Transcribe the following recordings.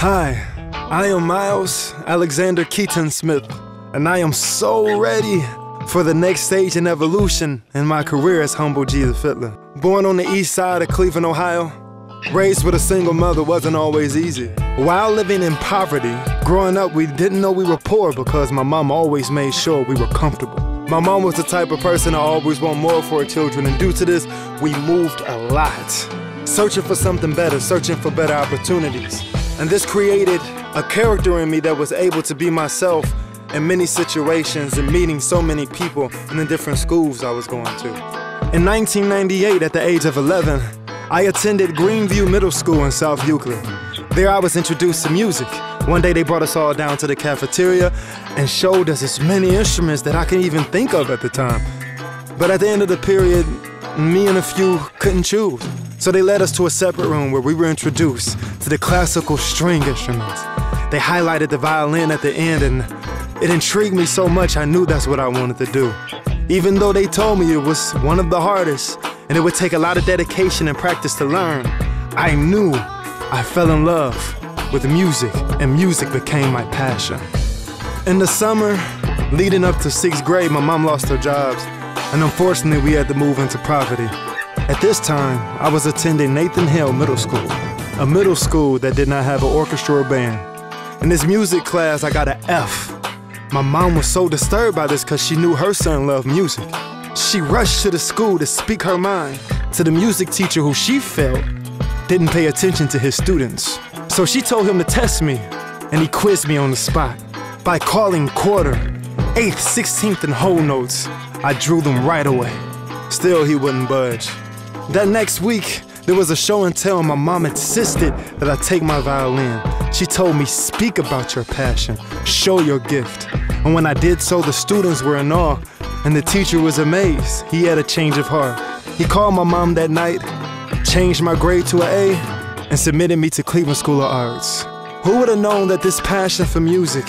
Hi, I am Miles Alexander Keaton Smith, and I am so ready for the next stage in evolution in my career as Humble G the Fiddler. Born on the east side of Cleveland, Ohio, raised with a single mother wasn't always easy. While living in poverty, growing up we didn't know we were poor because my mom always made sure we were comfortable. My mom was the type of person to always want more for her children, and due to this, we moved a lot. Searching for something better, searching for better opportunities. And this created a character in me that was able to be myself in many situations and meeting so many people in the different schools I was going to. In 1998, at the age of 11, I attended Greenview Middle School in South Euclid. There I was introduced to music. One day they brought us all down to the cafeteria and showed us as many instruments that I couldn't even think of at the time. But at the end of the period, me and a few couldn't choose. So they led us to a separate room where we were introduced to the classical string instruments. They highlighted the violin at the end, and it intrigued me so much I knew that's what I wanted to do. Even though they told me it was one of the hardest and it would take a lot of dedication and practice to learn, I knew I fell in love with music, and music became my passion. In the summer leading up to 6th grade, my mom lost her jobs, and unfortunately we had to move into poverty. At this time, I was attending Nathan Hale Middle School, a middle school that did not have an orchestra or band. In this music class, I got an F. My mom was so disturbed by this because she knew her son loved music. She rushed to the school to speak her mind to the music teacher who she felt didn't pay attention to his students. So she told him to test me, and he quizzed me on the spot. By calling quarter, 8th, 16th, and whole notes, I drew them right away. Still, he wouldn't budge. That next week, there was a show and tell, and my mom insisted that I take my violin. She told me, speak about your passion, show your gift. And when I did so, the students were in awe, and the teacher was amazed. He had a change of heart. He called my mom that night, changed my grade to an A, and submitted me to Cleveland School of Arts. Who would have known that this passion for music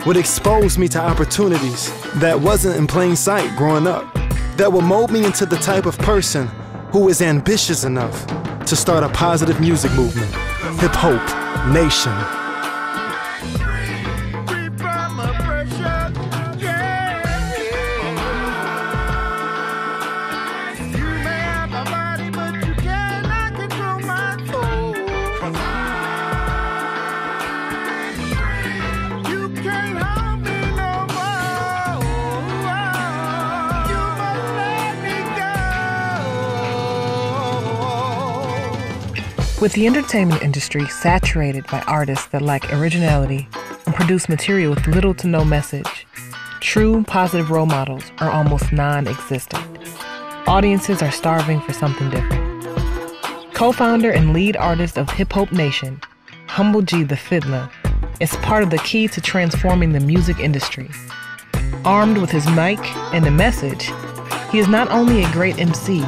would expose me to opportunities that wasn't in plain sight growing up, that would mold me into the type of person who is ambitious enough to start a positive music movement, Hip Hope Nation. With the entertainment industry saturated by artists that lack originality and produce material with little to no message, true positive role models are almost non-existent. Audiences are starving for something different. Co-founder and lead artist of Hip Hope Nation, Humble G the Fiddler, is part of the key to transforming the music industry. Armed with his mic and a message, he is not only a great MC,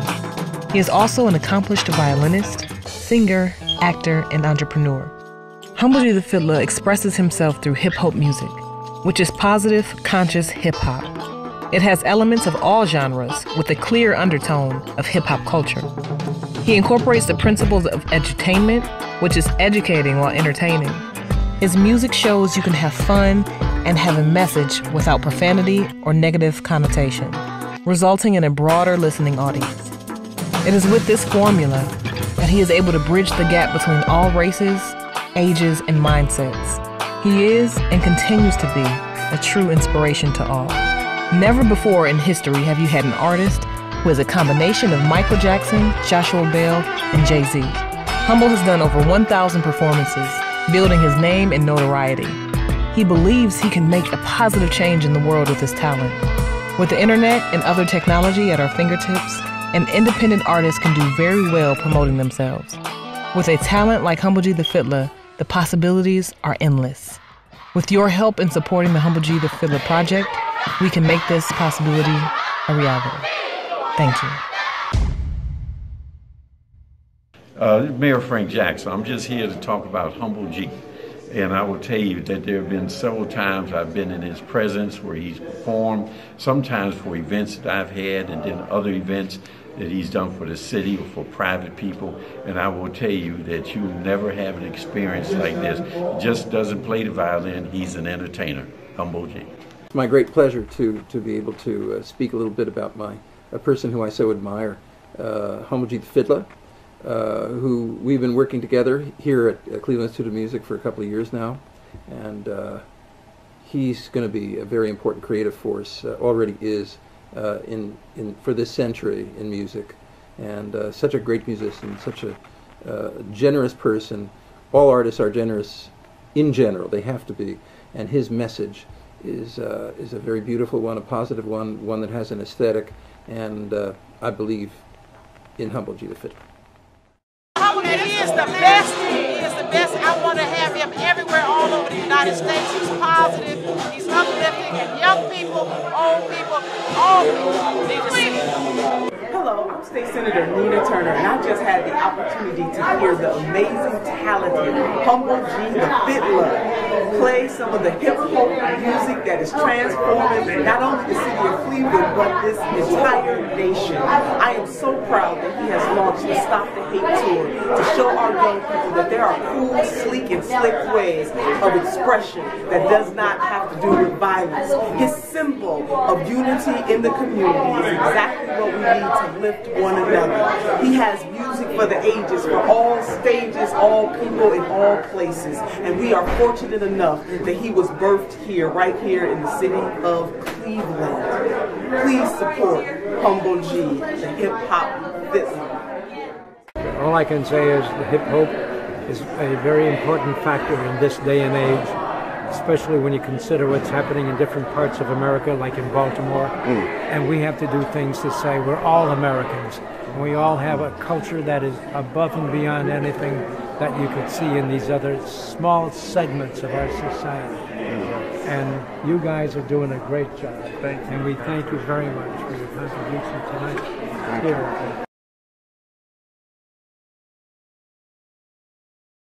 he is also an accomplished violinist, singer, actor, and entrepreneur. Humble G the Fiddler expresses himself through hip-hop music, which is positive, conscious hip-hop. It has elements of all genres with a clear undertone of hip-hop culture. He incorporates the principles of edutainment, which is educating while entertaining. His music shows you can have fun and have a message without profanity or negative connotation, resulting in a broader listening audience. It is with this formula that he is able to bridge the gap between all races, ages, and mindsets. He is and continues to be a true inspiration to all. Never before in history have you had an artist who is a combination of Michael Jackson, Joshua Bell, and Jay-Z. Humble has done over 1,000 performances, building his name and notoriety. He believes he can make a positive change in the world with his talent. With the internet and other technology at our fingertips, an independent artist can do very well promoting themselves. With a talent like Humble G the Fiddler, the possibilities are endless. With your help in supporting the Humble G the Fiddler project, we can make this possibility a reality. Thank you. Mayor Frank Jackson. I'm just here to talk about Humble G. And I will tell you that there have been several times I've been in his presence where he's performed, sometimes for events that I've had and then other events that he's done for the city or for private people. And I will tell you that you never have an experience like this. He just doesn't play the violin, he's an entertainer. Humble G. It's my great pleasure to be able to speak a little bit about a person who I so admire, Humble G the fiddler, who we've been working together here at Cleveland Institute of Music for a couple of years now, and he's going to be a very important creative force, already is, for this century in music, and such a great musician, such a generous person. All artists are generous in general, they have to be, and his message is a very beautiful one, a positive one that has an aesthetic, and I believe in Humble G the fiddler. He is the best. He is the best. I want to have him everywhere, all over the United States. He's positive, he's uplifting, and young people, old people, all people need to see him. Hello, I'm State Senator Nina Turner, and I just had the opportunity to hear the amazing, talented Humble G the fiddler play some of the hip-hop music that is transforming not only the city of Cleveland, but this entire nation. I am so proud that he has launched the Stop the Hate Tour to show our young people that there are cool, sleek, and slick ways of expression that does not have to do with violence. His symbol of unity in the community is exactly what we need to lift one another. He has music for the ages, for all stages, all people, in all places. And we are fortunate enough that he was birthed here, right here in the city of Cleveland. Please support Humble G, the hip-hop fiddler. All I can say is the hip hop is a very important factor in this day and age, especially when you consider what's happening in different parts of America, like in Baltimore. And we have to do things to say we're all Americans. And we all have a culture that is above and beyond anything that you could see in these other small segments of our society. And you guys are doing a great job. And we thank you very much for your contribution tonight.